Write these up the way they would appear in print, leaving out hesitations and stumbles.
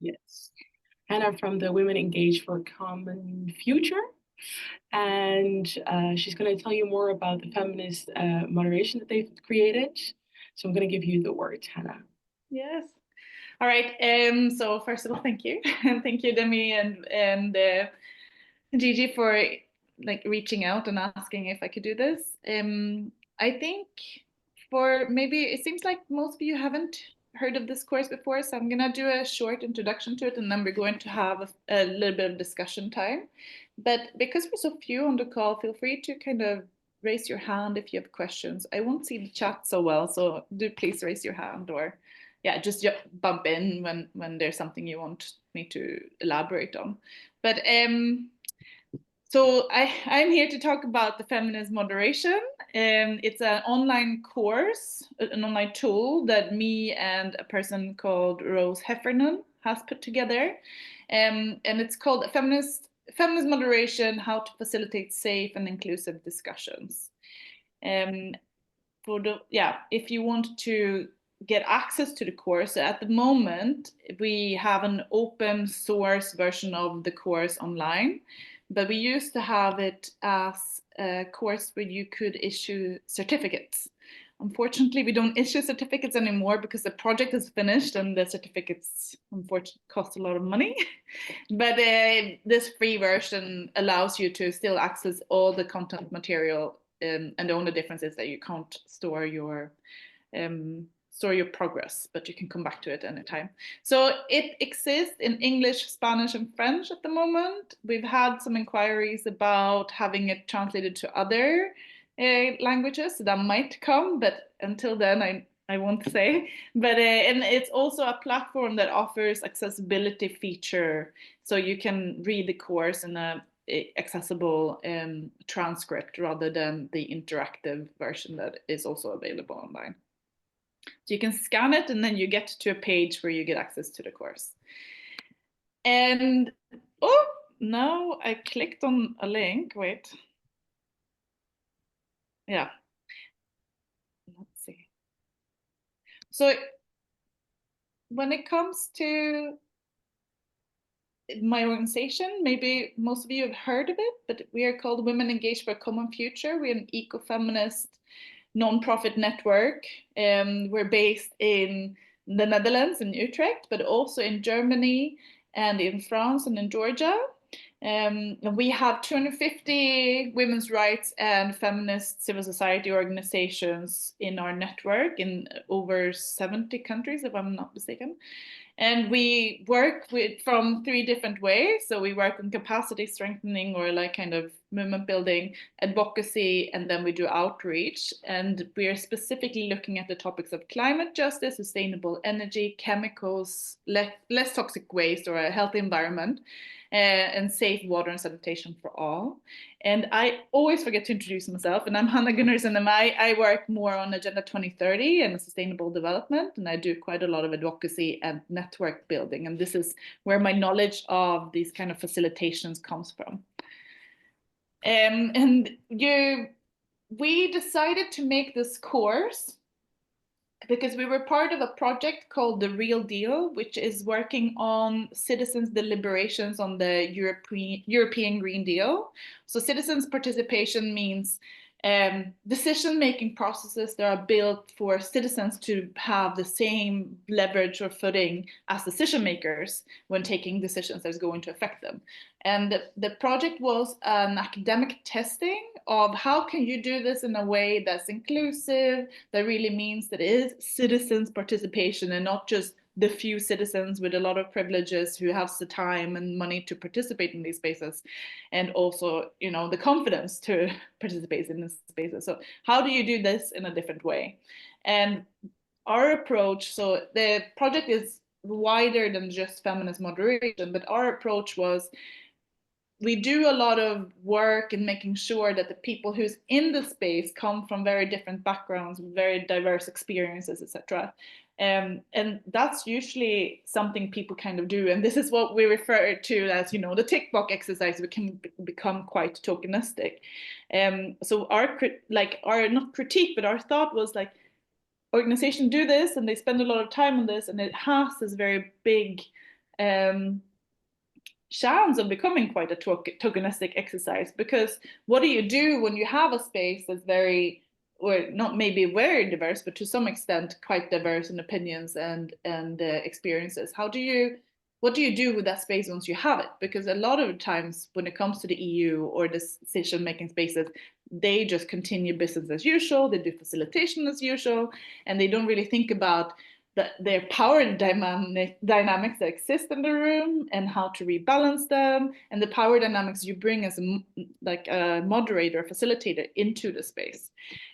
Yes. Hannah from the Women Engaged for a Common Future. And she's going to tell you more about the feminist moderation that they've created. So I'm going to give you the word, Hannah. Yes. All right. So first of all, thank you. And thank you, Demi and Gigi, for like reaching out and asking if I could do this. I think for maybe it seems like most of you haven't heard of this course before, so I'm gonna do a short introduction to it, and then we're going to have a little bit of discussion time. But because we're so few on the call, feel free to kind of raise your hand if you have questions. I won't see the chat so well, so do please raise your hand, or yeah, just bump in when there's something you want me to elaborate on. But so I'm here to talk about the feminist moderation. It's an online course, an online tool that me and a person called Rose Heffernan has put together. And it's called Feminist Moderation, How to Facilitate Safe and Inclusive Discussions. If you want to get access to the course, at the moment, we have an open source version of the course online. But we used to have it as a course where you could issue certificates. Unfortunately, we don't issue certificates anymore because the project is finished and the certificates unfortunately cost a lot of money. But this free version allows you to still access all the content material, and the only difference is that you can't store your progress, but you can come back to it anytime. So it exists in English, Spanish, and French at the moment. We've had some inquiries about having it translated to other languages that might come, but until then, I won't say. But and it's also a platform that offers accessibility feature, so you can read the course in a accessible transcript rather than the interactive version that is also available online. So you can scan it and then you get to a page where you get access to the course. And oh, now I clicked on a link. Wait. Yeah. Let's see. So when it comes to my organization, maybe most of you have heard of it, but we are called Women Engaged for a Common Future. We're an eco-feminist non-profit network. We're based in the Netherlands, in Utrecht, but also in Germany and in France and in Georgia. And we have 250 women's rights and feminist civil society organizations in our network in over 70 countries, if I'm not mistaken. And we work from 3 different ways. So we work on capacity strengthening, or like kind of movement building, advocacy, and then we do outreach. And we are specifically looking at the topics of climate justice, sustainable energy, chemicals, less toxic waste, or a healthy environment, and safe water and sanitation for all. And I always forget to introduce myself, and I'm Hanna Gunnarsson, and I work more on Agenda 2030 and sustainable development, and I do quite a lot of advocacy and network building, and this is where my knowledge of these kind of facilitations comes from. We decided to make this course because we were part of a project called The Real Deal, which is working on citizens' deliberations on the European Green Deal. So citizens' participation means decision-making processes that are built for citizens to have the same leverage or footing as decision makers when taking decisions that's going to affect them. And the project was an academic testing of how can you do this in a way that's inclusive, that really means that it is citizens' participation and not just the few citizens with a lot of privileges who have the time and money to participate in these spaces, and also, you know, the confidence to participate in these spaces. So how do you do this in a different way? And our approach, so the project is wider than just feminist moderation, but our approach was, we do a lot of work in making sure that the people who's in the space come from very different backgrounds, very diverse experiences, etc. And that's usually something people kind of do. And this is what we refer to as, you know, the tick box exercise. We can become quite tokenistic. So our not critique, but our thought was like, organizations do this and they spend a lot of time on this, and it has this very big chance of becoming quite a tokenistic exercise, because what do you do when you have a space that's very, or not maybe very diverse, but to some extent quite diverse in opinions and experiences? What do you do with that space once you have it? Because a lot of times when it comes to the EU or decision-making spaces, they just continue business as usual, they do facilitation as usual, and they don't really think about their power dynamics that exist in the room and how to rebalance them, and the power dynamics you bring as a moderator, facilitator into the space.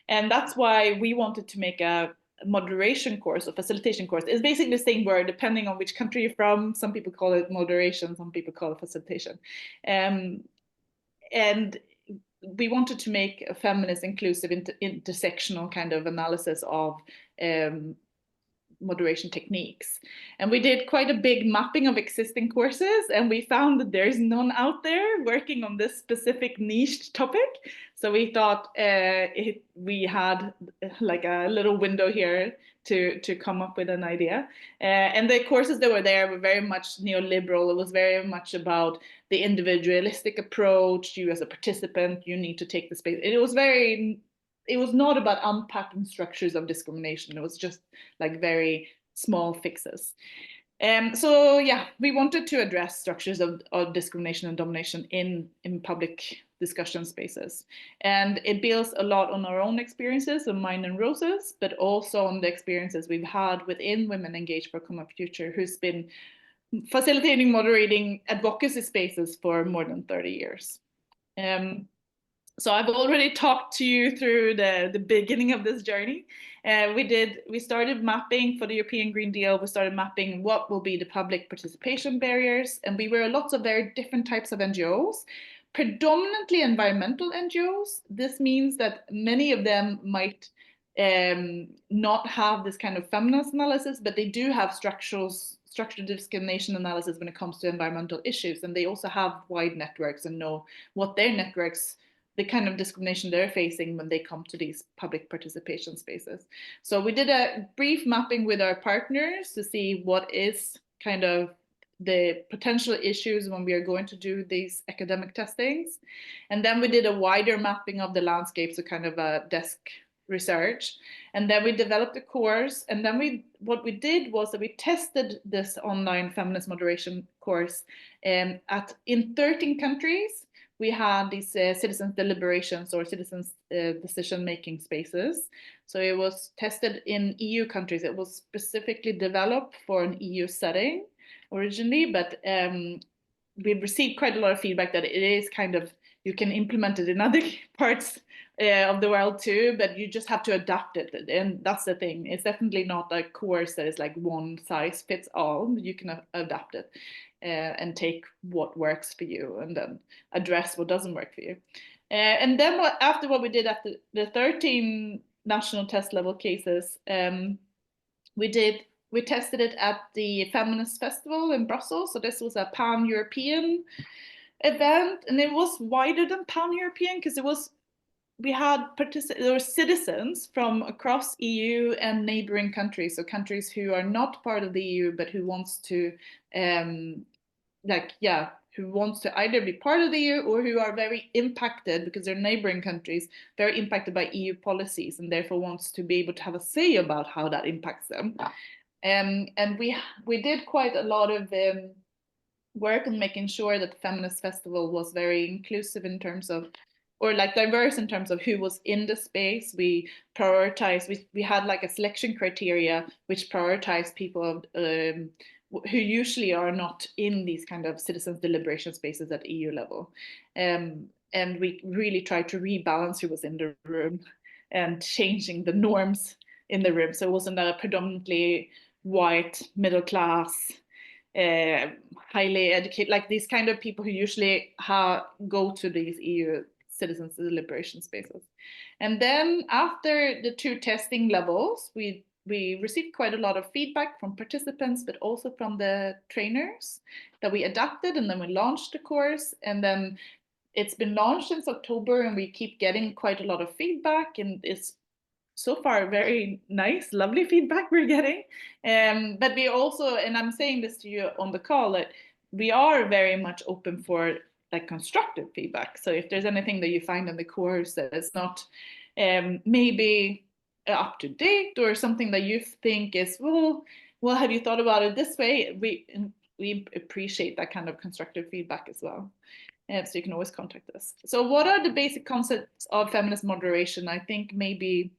And that's why we wanted to make a moderation course or facilitation course. It's basically the same word depending on which country you're from. Some people call it moderation, some people call it facilitation. And we wanted to make a feminist, inclusive, intersectional kind of analysis of moderation techniques. And we did quite a big mapping of existing courses, and we found that there's none out there working on this specific niche topic. So we thought we had like a little window here to come up with an idea. And the courses that were there were very much neoliberal. It was very much about the individualistic approach. You as a participant, you need to take the space. It was not about unpacking structures of discrimination. It was just like very small fixes. So yeah, we wanted to address structures of discrimination and domination in public discussion spaces. And it builds a lot on our own experiences, of mine and Rose's, but also on the experiences we've had within Women Engaged for a Common Future, who's been facilitating, moderating advocacy spaces for more than 30 years. So I've already talked to you through the beginning of this journey. We started mapping for the European Green Deal. We started mapping what will be the public participation barriers. And we were lots of very different types of NGOs, predominantly environmental NGOs. This means that many of them might not have this kind of feminist analysis, but they do have structural discrimination analysis when it comes to environmental issues. And they also have wide networks and know what their networks, the kind of discrimination they're facing when they come to these public participation spaces. So we did a brief mapping with our partners to see what is kind of the potential issues when we are going to do these academic testings. And then we did a wider mapping of the landscape, so kind of a desk research. And then we developed a course. And then what we did was that we tested this online feminist moderation course in 13 countries. We had these citizens deliberations or citizens decision-making spaces. So it was tested in EU countries. It was specifically developed for an EU setting originally, but we've received quite a lot of feedback that it is kind of, you can implement it in other parts of the world too, but you just have to adapt it. And that's the thing. It's definitely not a course that is like one size fits all. You can adapt it. And take what works for you and then address what doesn't work for you. And then after what we did after the 13 national test level cases, we tested it at the Feminist Festival in Brussels. So this was a pan-European event, and it was wider than pan-European because there were citizens from across EU and neighboring countries, so countries who are not part of the EU but who wants to who wants to either be part of the EU or who are very impacted because they're neighboring countries, very impacted by EU policies, and therefore wants to be able to have a say about how that impacts them. And we did quite a lot of work on making sure that the Feminist Festival was very inclusive in terms of, or like diverse in terms of who was in the space. We prioritized, we had like a selection criteria which prioritized people who usually are not in these kind of citizens deliberation spaces at EU level. And we really tried to rebalance who was in the room and changing the norms in the room. So it wasn't a predominantly white, middle class, highly educated, like these kind of people who usually go to these EU citizens deliberation spaces. And then after the 2 testing levels, we received quite a lot of feedback from participants, but also from the trainers that we adapted, and then we launched the course. And then it's been launched since October, and we keep getting quite a lot of feedback, and it's so far very nice, lovely feedback we're getting. But we also, and I'm saying this to you on the call, that we are very much open for like constructive feedback. So if there's anything that you find in the course that is not maybe up to date, or something that you think is, well, have you thought about it this way? We appreciate that kind of constructive feedback as well. So you can always contact us. So what are the basic concepts of feminist moderation? I think maybe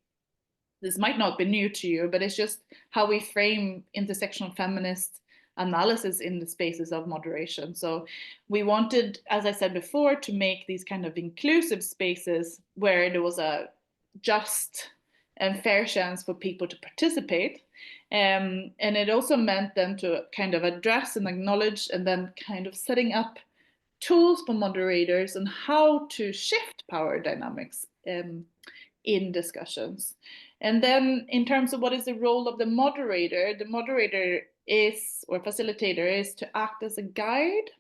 this might not be new to you, but it's just how we frame intersectional feminist analysis in the spaces of moderation. So we wanted, as I said before, to make these kind of inclusive spaces where there was a just and fair chance for people to participate. And it also meant then to kind of address and acknowledge, and then kind of setting up tools for moderators on how to shift power dynamics in discussions. And then in terms of what is the role of the moderator is, or facilitator is, to act as a guide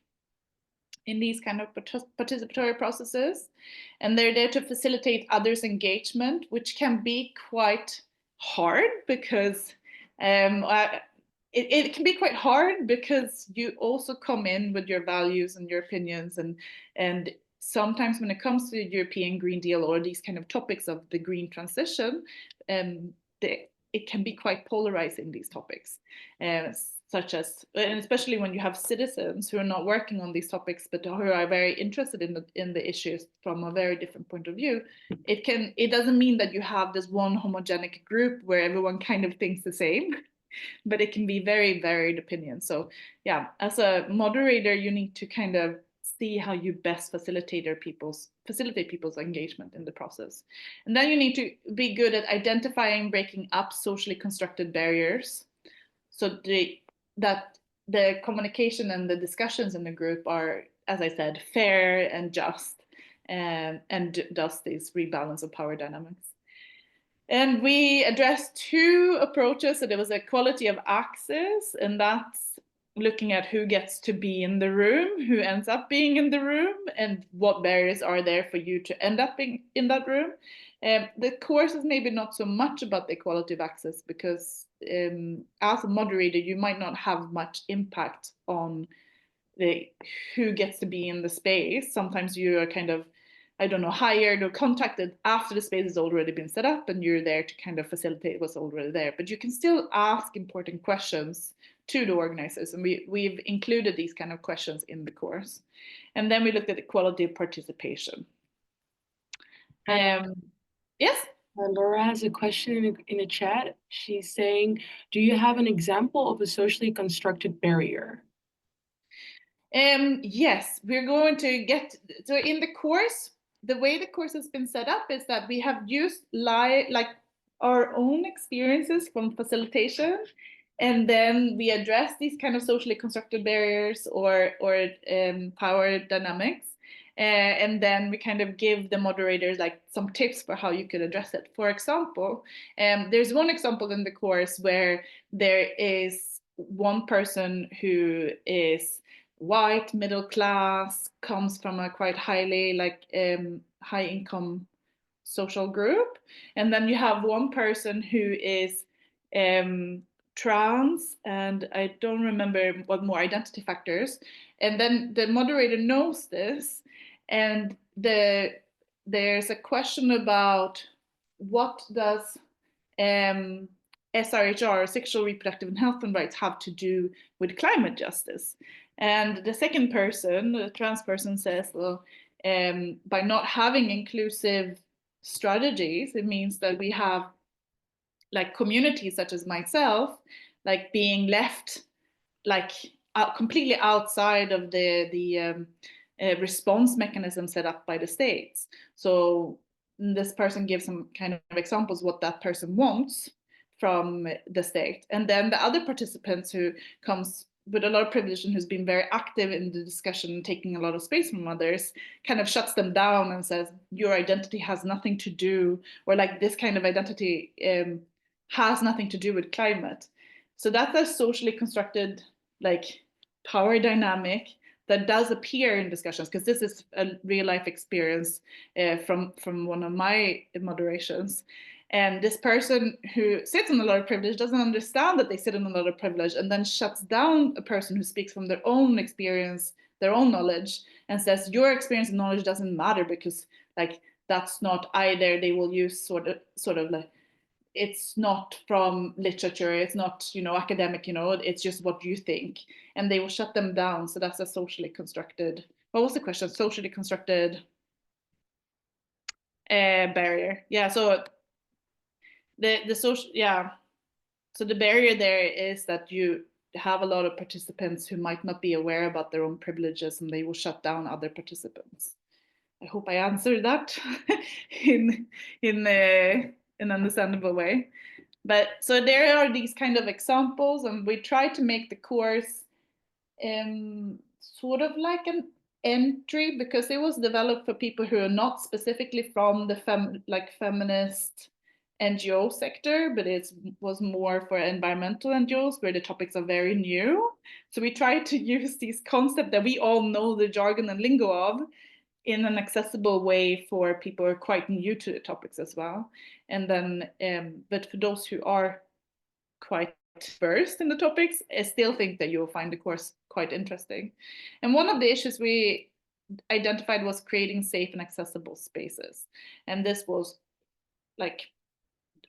in these kind of participatory processes. And they're there to facilitate others' engagement, which can be quite hard because it can be quite hard because you also come in with your values and your opinions, and sometimes when it comes to the European Green Deal or these kind of topics of the green transition, it can be quite polarizing, these topics, such as, and especially when you have citizens who are not working on these topics but who are very interested in the issues from a very different point of view. It doesn't mean that you have this one homogenic group where everyone kind of thinks the same, but it can be very varied opinions. So yeah, as a moderator, you need to kind of see how you best facilitate people's engagement in the process. And then you need to be good at identifying, breaking up socially constructed barriers, so that the communication and the discussions in the group are, as I said, fair and just, and does this rebalance of power dynamics. And we addressed two approaches. So there was equality of access, and that's looking at who gets to be in the room, who ends up being in the room, and what barriers are there for you to end up being in that room. The course is maybe not so much about the equality of access, because as a moderator, you might not have much impact on who gets to be in the space. Sometimes you are kind of, I don't know, hired or contacted after the space has already been set up, and you're there to kind of facilitate what's already there. But you can still ask important questions to the organizers, and we've included these kind of questions in the course. And then we looked at the quality of participation. Yes? Laura has a question in the chat. She's saying, do you have an example of a socially constructed barrier? Yes, we're going to get, so in the course, the way the course has been set up is that we have used like our own experiences from facilitation, and then we address these kind of socially constructed barriers or power dynamics. And then we kind of give the moderators like some tips for how you could address it. For example, there's one example in the course where there is one person who is white, middle class, comes from a quite highly like high income social group, and then you have one person who is trans, and I don't remember what more identity factors, and then the moderator knows this, and there's a question about what does SRHR, sexual, reproductive, and health and rights, have to do with climate justice. And the second person, the trans person, says, well, by not having inclusive strategies, it means that we have like communities such as myself, like being left like completely outside of the response mechanism set up by the states. So this person gives some kind of examples what that person wants from the state. And then the other participants who comes with a lot of privilege and who's been very active in the discussion, taking a lot of space from others, kind of shuts them down and says, your identity has nothing to do, or like this kind of identity has nothing to do with climate. So that's a socially constructed like power dynamic that does appear in discussions, because this is a real life experience from one of my moderations. And this person who sits on a lot of privilege doesn't understand that they sit on a lot of privilege, and then shuts down a person who speaks from their own experience, their own knowledge, and says your experience and knowledge doesn't matter because like that's not either. They will use sort of like, it's not from literature, it's not, you know, academic, you know, it's just what you think, and they will shut them down. So that's a socially constructed, what was the question? Socially constructed barrier. Yeah, so the social, yeah, so the barrier there is that you have a lot of participants who might not be aware about their own privileges, and they will shut down other participants. I hope I answered that in an understandable way. But so there are these kind of examples, and we try to make the course sort of like an entry, because it was developed for people who are not specifically from the feminist NGO sector, but it was more for environmental NGOs where the topics are very new. So we try to use these concepts that we all know the jargon and lingo of in an accessible way for people who are quite new to the topics as well. And then, but for those who are quite versed in the topics, I still think that you'll find the course quite interesting. And one of the issues we identified was creating safe and accessible spaces. And this was like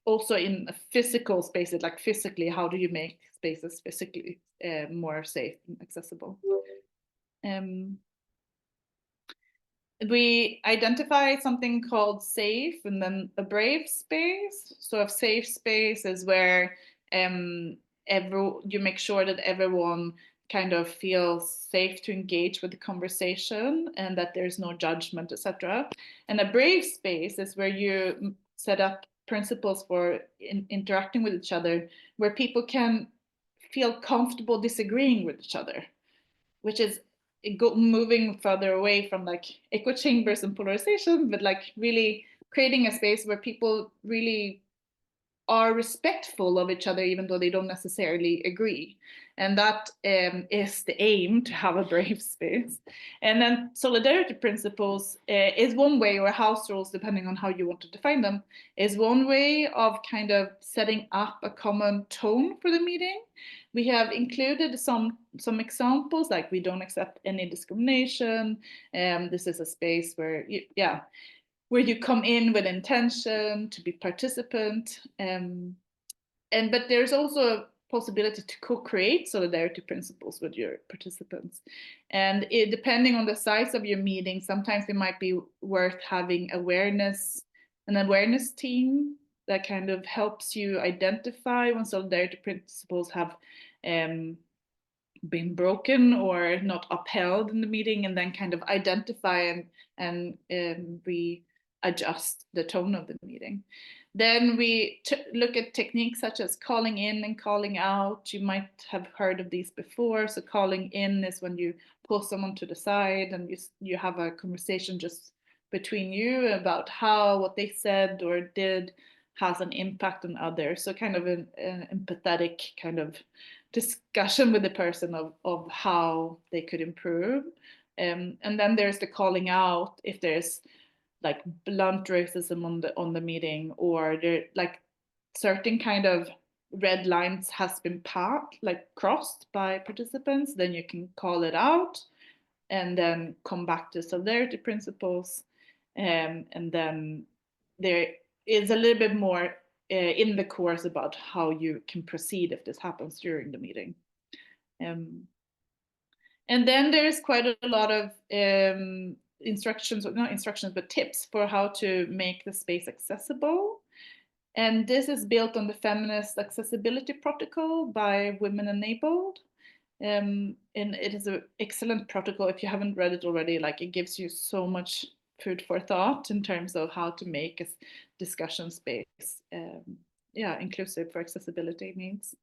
also in a physical spaces, like physically, how do you make spaces physically more safe and accessible? We identify something called safe and then a brave space. So a safe space is where you make sure that everyone kind of feels safe to engage with the conversation and that there's no judgment, etc. And a brave space is where you set up principles for interacting with each other, where people can feel comfortable disagreeing with each other, which is moving further away from like echo chambers and polarization, but like really creating a space where people really are respectful of each other, even though they don't necessarily agree. And that is the aim, to have a brave space. And then solidarity principles is one way, or house rules, depending on how you want to define them, is one way of kind of setting up a common tone for the meeting. We have included some examples, like we don't accept any discrimination. This is a space where, where you come in with intention to be participant. But there's also a possibility to co-create solidarity principles with your participants. And depending on the size of your meeting, sometimes it might be worth having an awareness team that kind of helps you identify when solidarity principles have been broken or not upheld in the meeting, and then kind of identify and readjust the tone of the meeting. Then we look at techniques such as calling in and calling out. You might have heard of these before. So calling in is when you pull someone to the side and you have a conversation just between you about how what they said or did has an impact on others. So kind of an empathetic kind of discussion with the person of how they could improve. And then there's the calling out if there's like blunt racism on the meeting, or there like certain kind of red lines has been crossed by participants, then you can call it out and then come back to solidarity principles. And then there is a little bit more in the course about how you can proceed if this happens during the meeting. And then there's quite a lot of instructions, or not instructions, but tips for how to make the space accessible. And this is built on the Feminist Accessibility Protocol by Women Enabled. And it is an excellent protocol. If you haven't read it already, like it gives you so much food for thought in terms of how to make a discussion space inclusive for accessibility needs.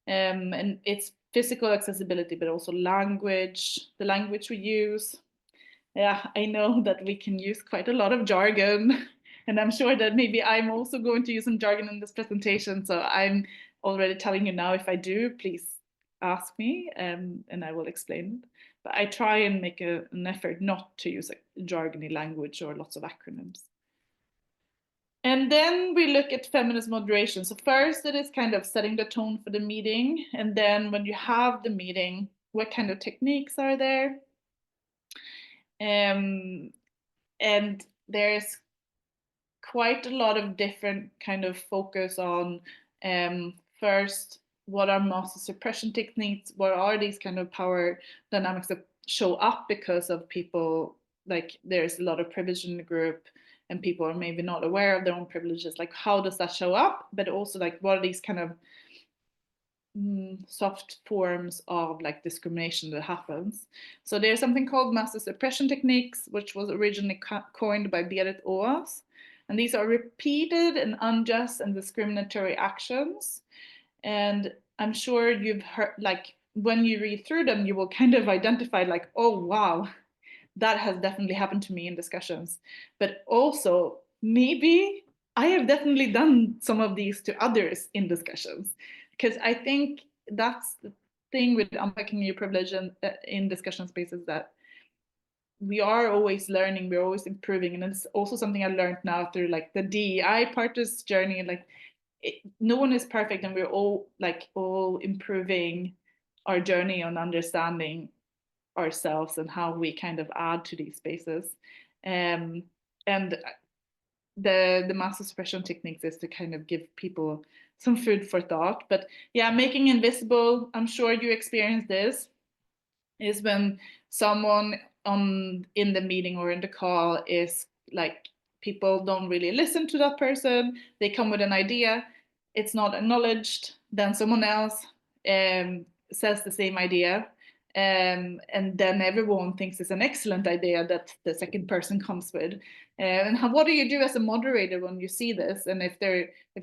And it's physical accessibility, but also language, the language we use. Yeah, I know that we can use quite a lot of jargon, and I'm sure that maybe I'm also going to use some jargon in this presentation. So I'm already telling you now, if I do, please ask me and I will explain. But I try and make an effort not to use a jargony language or lots of acronyms. And then we look at feminist moderation. So first it is kind of setting the tone for the meeting. And then when you have the meeting, what kind of techniques are there? And there's quite a lot of different kind of focus on first, what are master suppression techniques? What are these kind of power dynamics that show up because of people, like there's a lot of privilege in the group and people are maybe not aware of their own privileges, like how does that show up? But also like what are these kind of soft forms of like discrimination that happens. So there's something called master suppression techniques, which was originally coined by Berit Ås. And these are repeated and unjust and discriminatory actions. And I'm sure you've heard, like when you read through them, you will kind of identify like, oh, wow, that has definitely happened to me in discussions. But also, maybe I have definitely done some of these to others in discussions. Because I think that's the thing with unpacking your privilege in discussion spaces, that we are always learning, we're always improving. And it's also something I learned now through like the DEI Partos journey. Like no one is perfect and we're all improving our journey on understanding ourselves and how we kind of add to these spaces. And the master suppression techniques is to kind of give people some food for thought. But yeah, making invisible, I'm sure you experience this, is when someone on in the meeting or in the call is like, people don't really listen to that person, they come with an idea, it's not acknowledged, then someone else says the same idea, and then everyone thinks it's an excellent idea that the second person comes with. And what do you do as a moderator when you see this, and if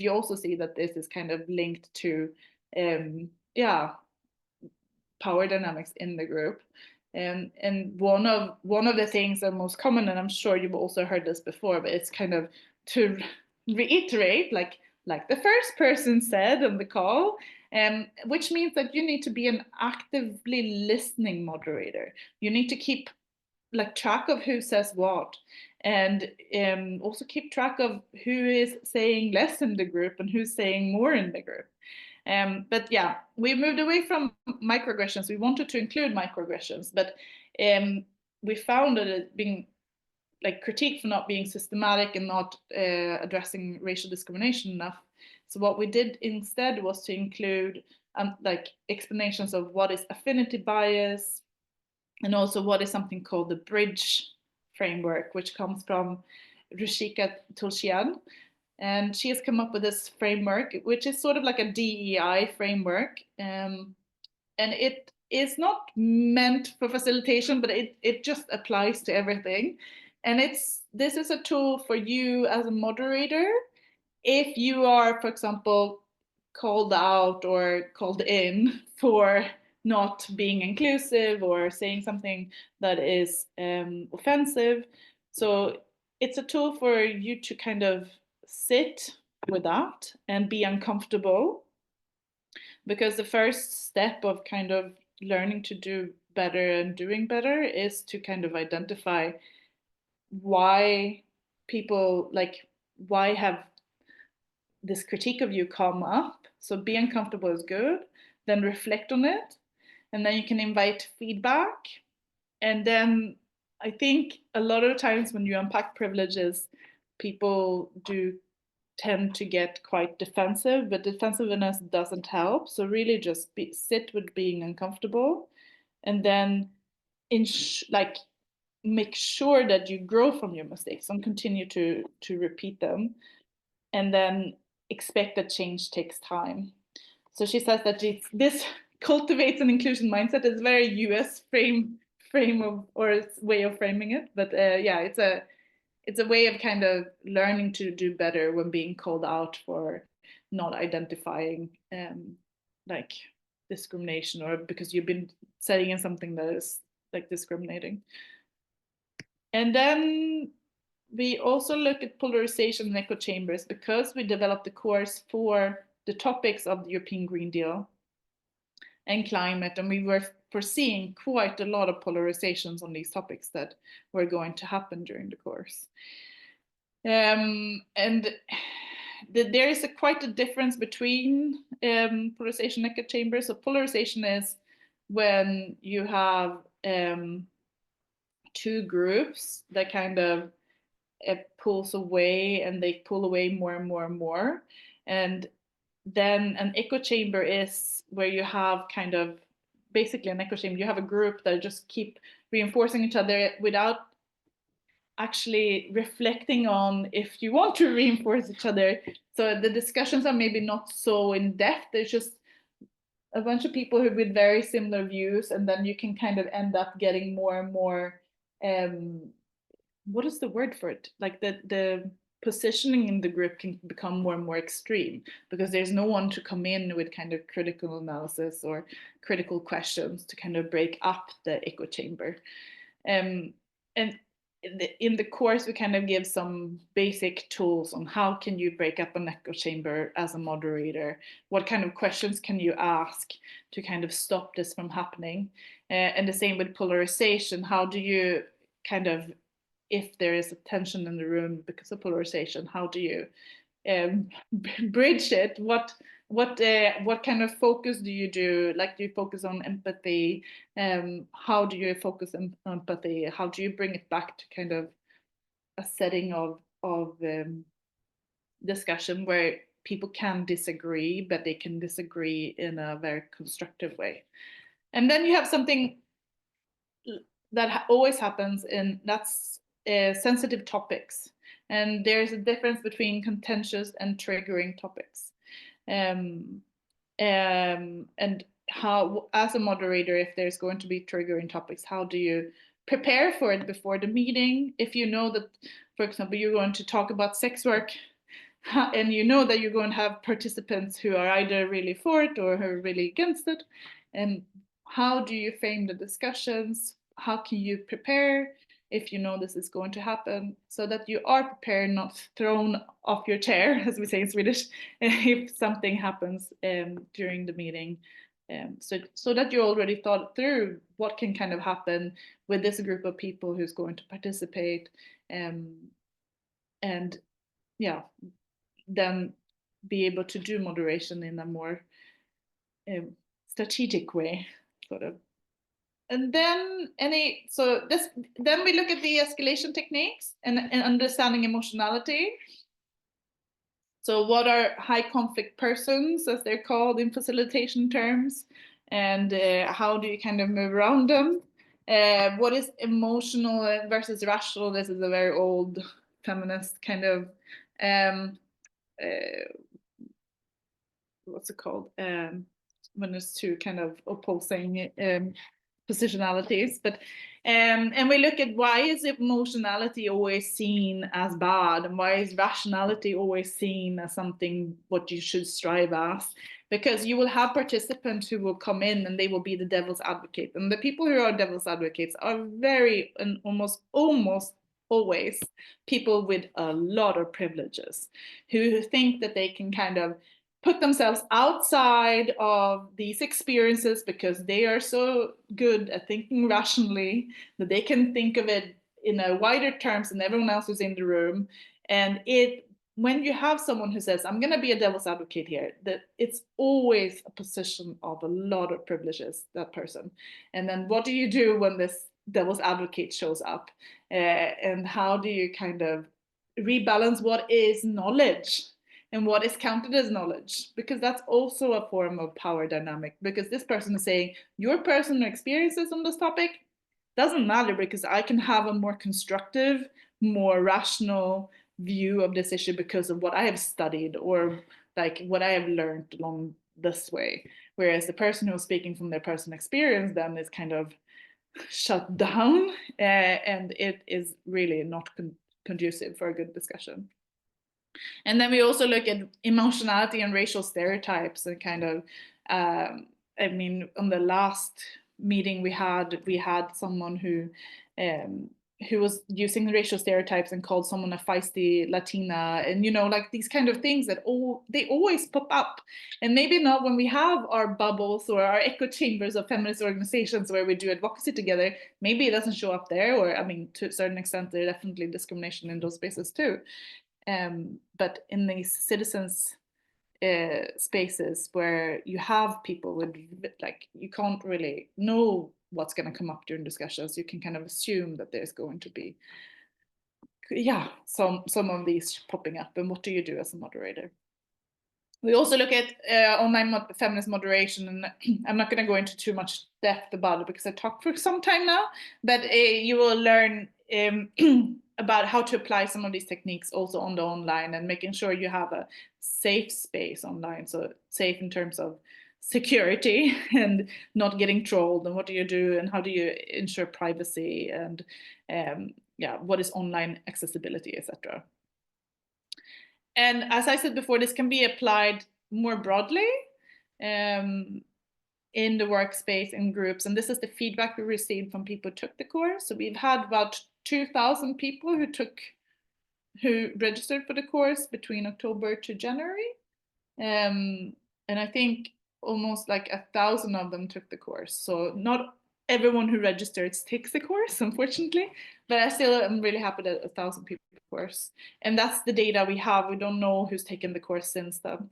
you also see that this is kind of linked to yeah, power dynamics in the group? And one of the things that are most common, and I'm sure you've also heard this before, but it's kind of to reiterate, like the first person said on the call, which means that you need to be an actively listening moderator. You need to keep like track of who says what, and also keep track of who is saying less in the group and who's saying more in the group. But yeah, we moved away from microaggressions. We wanted to include microaggressions, but we found that it being like critiqued for not being systematic and not addressing racial discrimination enough. So what we did instead was to include like explanations of what is affinity bias, and also what is something called the bridge framework, which comes from Rushika Tulsian. And she has come up with this framework, which is sort of like a DEI framework. And it is not meant for facilitation, but it just applies to everything. And this is a tool for you as a moderator if you are, for example, called out or called in for not being inclusive or saying something that is offensive. So it's a tool for you to kind of sit with that and be uncomfortable, because the first step of kind of learning to do better and doing better is to kind of identify why people, like, why have this critique of you come up. So be uncomfortable is good, then reflect on it, and then you can invite feedback. And then I think a lot of times when you unpack privileges, people do tend to get quite defensive, but defensiveness doesn't help. So really just sit with being uncomfortable, and then like make sure that you grow from your mistakes and continue to repeat them, and then expect that change takes time. So she says that this cultivates an inclusion mindset. It's very US frame of, or way of framing it, but yeah, it's a way of kind of learning to do better when being called out for not identifying like discrimination, or because you've been saying in something that is like discriminating. And then we also look at polarization and echo chambers, because we developed the course for the topics of the European Green Deal and climate, and we were foreseeing quite a lot of polarizations on these topics that were going to happen during the course. And there is quite a difference between polarization and echo chambers. So polarization is when you have two groups that kind of pulls away, and they pull away more and more and more. And then an echo chamber is where you have kind of basically an echo chamber. You have a group that just keep reinforcing each other without actually reflecting on if you want to reinforce each other. So the discussions are maybe not so in depth. There's just a bunch of people who with very similar views, and then you can kind of end up getting more and more what is the word for it? Like the positioning in the group can become more and more extreme because there's no one to come in with kind of critical analysis or critical questions to kind of break up the echo chamber. And in the course, we kind of give some basic tools on how can you break up an echo chamber as a moderator, what kind of questions can you ask to kind of stop this from happening, and the same with polarization. How do you kind of, if there is a tension in the room because of polarization, how do you bridge it? What kind of focus do you do? Like, do you focus on empathy? How do you focus on empathy? How do you bring it back to kind of a setting of discussion where people can disagree, but they can disagree in a very constructive way? And then you have something that always happens, and that's sensitive topics. And there's a difference between contentious and triggering topics. And how, as a moderator, if there's going to be triggering topics, how do you prepare for it before the meeting? If you know that, for example, you're going to talk about sex work, and you know that you're going to have participants who are either really for it or who are really against it, and how do you frame the discussions? How can you prepare if you know this is going to happen, so that you are prepared, not thrown off your chair, as we say in Swedish, if something happens during the meeting. So that you already thought through what can kind of happen with this group of people who's going to participate, and yeah, then be able to do moderation in a more strategic way, sort of. And then then we look at the escalation techniques and understanding emotionality. So what are high conflict persons, as they're called in facilitation terms, and how do you kind of move around them? What is emotional versus rational? This is a very old feminist kind of what's it called, when there's two kind of opposing positionalities. But and we look at why is emotionality always seen as bad, and why is rationality always seen as something what you should strive as? Because you will have participants who will come in and they will be the devil's advocate, and the people who are devil's advocates are very and almost always people with a lot of privileges, who think that they can kind of put themselves outside of these experiences because they are so good at thinking rationally that they can think of it in a wider terms than everyone else who's in the room. And when you have someone who says, I'm going to be a devil's advocate here, that it's always a position of a lot of privileges, that person. And then what do you do when this devil's advocate shows up? And how do you kind of rebalance what is knowledge and what is counted as knowledge? Because that's also a form of power dynamic, because this person is saying your personal experiences on this topic doesn't matter, because I can have a more constructive, more rational view of this issue because of what I have studied or like what I have learned along this way. Whereas the person who's speaking from their personal experience then is kind of shut down, and it is really not conducive for a good discussion. And then we also look at emotionality and racial stereotypes, and kind of, I mean, on the last meeting we had someone who who was using racial stereotypes and called someone a feisty Latina, and you know, like these kind of things that they always pop up. And maybe not when we have our bubbles or our echo chambers of feminist organizations where we do advocacy together, maybe it doesn't show up there, or I mean, to a certain extent there's definitely discrimination in those spaces too. But in these citizens spaces where you have people with, like, you can't really know what's going to come up during discussions, you can kind of assume that there's going to be, yeah, some of these popping up. And what do you do as a moderator? We also look at online feminist moderation, and I'm not going to go into too much depth about it because I talked for some time now, but you will learn about how to apply some of these techniques also on the online, and making sure you have a safe space online. So safe in terms of security and not getting trolled, and what do you do and how do you ensure privacy, and yeah, what is online accessibility, etc. And as I said before, this can be applied more broadly in the workspace, in groups. And this is the feedback we received from people who took the course. So we've had about 2,000 people who registered for the course between October to January. And I think almost like 1,000 of them took the course. So not everyone who registers takes the course, unfortunately, but I still am really happy that 1,000 people took the course. And that's the data we have. We don't know who's taken the course since then.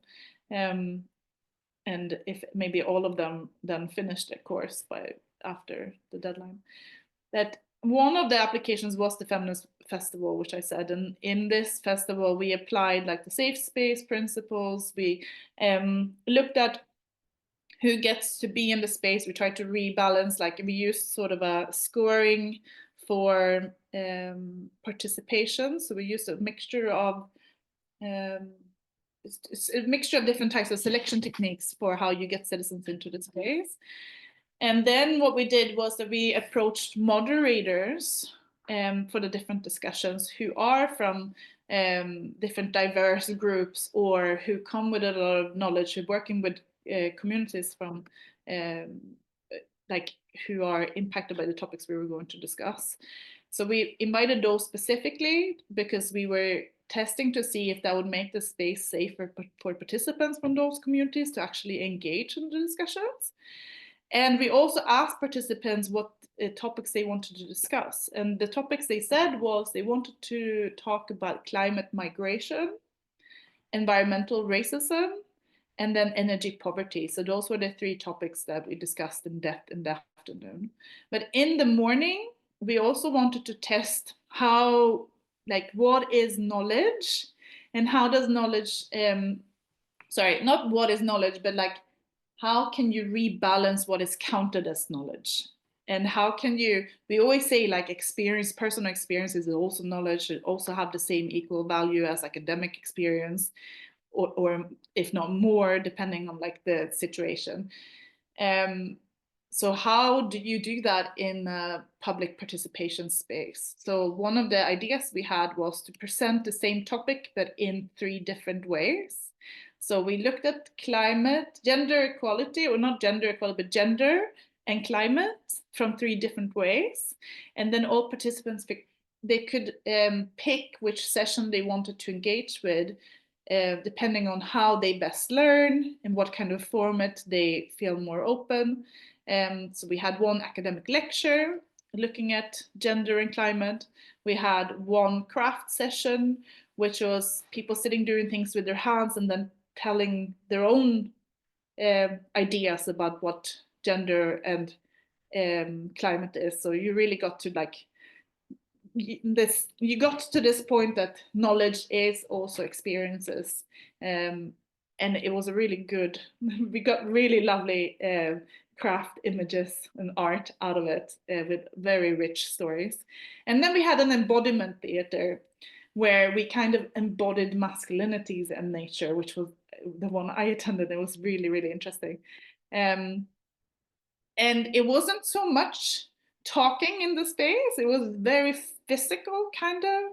And if maybe all of them then finished the course after the deadline. That one of the applications was the Feminist Festival, which I said, and in this festival we applied like the safe space principles. We looked at who gets to be in the space. We tried to rebalance, like we used sort of a scoring for participation. So we used a mixture of it's a mixture of different types of selection techniques for how you get citizens into the space. And then what we did was that we approached moderators for the different discussions who are from different diverse groups, or who come with a lot of knowledge, who are working with communities from like who are impacted by the topics we were going to discuss. So we invited those specifically because we were testing to see if that would make the space safer for participants from those communities to actually engage in the discussions. And we also asked participants what topics they wanted to discuss. And the topics they said was they wanted to talk about climate migration, environmental racism, and then energy poverty. So those were the 3 topics that we discussed in depth in the afternoon. But in the morning, we also wanted to test how, like, what is knowledge, and how does knowledge, sorry, not what is knowledge, but like, how can you rebalance what is counted as knowledge? And how can you, we always say like experience, personal experience is also knowledge, should also have the same equal value as academic experience, or if not more, depending on like the situation. So how do you do that in a public participation space? So one of the ideas we had was to present the same topic, but in 3 different ways. So we looked at climate, gender equality, or not gender equality, but gender and climate from 3 different ways. And then all participants, they could pick which session they wanted to engage with, depending on how they best learn and what kind of format they feel more open. So we had one academic lecture looking at gender and climate. We had one craft session, which was people sitting doing things with their hands and then telling their own ideas about what gender and climate is. So you really got to like you got to this point that knowledge is also experiences, and it was a really good, we got really lovely craft images and art out of it, with very rich stories. And then we had an embodiment theater where we kind of embodied masculinities and nature, which was the one I attended. It was really, really interesting. And it wasn't so much talking in the space. It was very physical kind of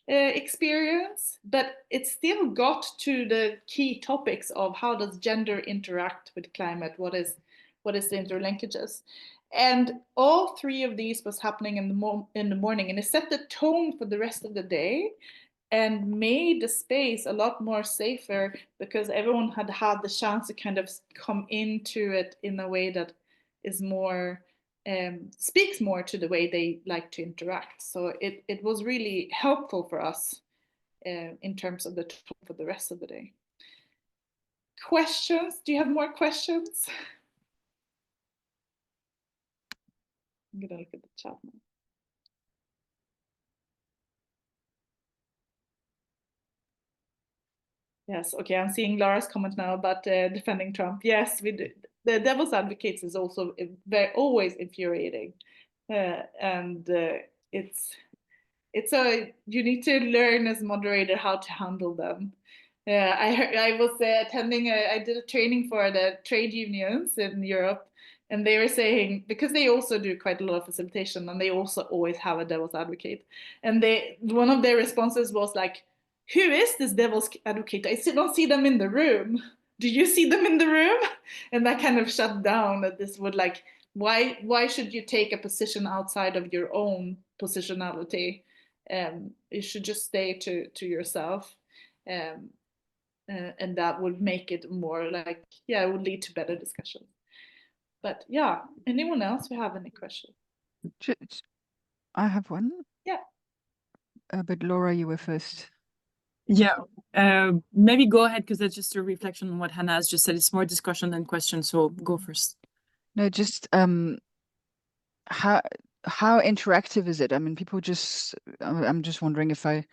experience, but it still got to the key topics of how does gender interact with climate, what is what is the interlinkages. And all three of these was happening in the morning, and it set the tone for the rest of the day and made the space a lot more safer because everyone had had the chance to kind of come into it in a way that is more speaks more to the way they like to interact. So it was really helpful for us in terms of the tone for the rest of the day. Questions? Do you have more questions? I'm gonna look at the chat now. Yes, okay, I'm seeing Laura's comment now about defending Trump. Yes, we do. The devil's advocates is also always infuriating, and it's you need to learn as moderator how to handle them. I was attending I did a training for the trade unions in Europe, and they were saying, because they also do quite a lot of facilitation and they also always have a devil's advocate, and one of their responses was like, who is this devil's advocate? I don't see them in the room. Do you see them in the room? And that kind of shut down that this would like, why should you take a position outside of your own positionality? You should just stay to yourself, and that would make it more like, yeah, it would lead to better discussion. But yeah, anyone else who have any questions? I have one. Yeah. But Laura, you were first. Yeah, maybe go ahead, because that's just a reflection on what Hannah has just said. It's more discussion than question, so go first. No, just how interactive is it? I mean, people just, I'm just wondering if I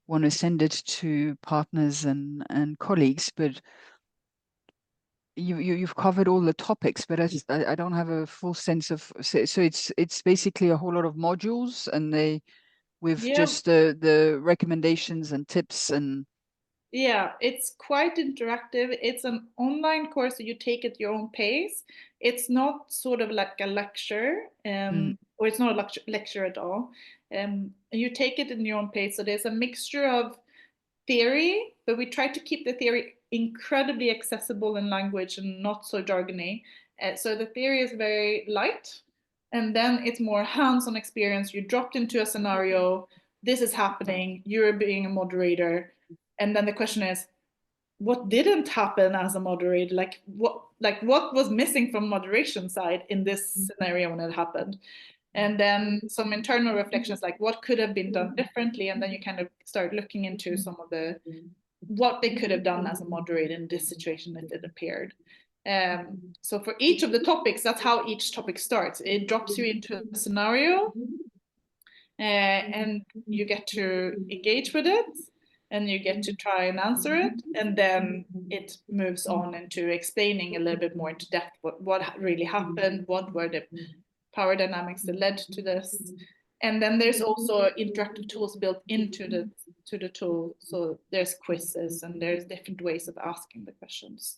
want to send it to partners and colleagues, but you've covered all the topics, but I don't have a full sense of, so it's basically a whole lot of modules, and they with just the recommendations and tips and. Yeah, it's quite interactive. It's an online course, so you take at your own pace. It's not sort of like a lecture, or it's not a lecture at all. You take it in your own pace. So there's a mixture of theory, but we try to keep the theory incredibly accessible in language and not so jargony. So the theory is very light, and then it's more hands-on experience. You dropped into a scenario, this is happening, you're being a moderator, and then the question is, what didn't happen as a moderator? Like what was missing from moderation side in this scenario when it happened? And then some internal reflections, like what could have been done differently, and then you kind of start looking into some of what they could have done as a moderator in this situation if it appeared. So for each of the topics, that's how each topic starts. It drops you into a scenario, and you get to engage with it, and you get to try and answer it, and then it moves on into explaining a little bit more into depth what really happened, what were the power dynamics that led to this. And then there's also interactive tools built into the tool. So there's quizzes and there's different ways of asking the questions.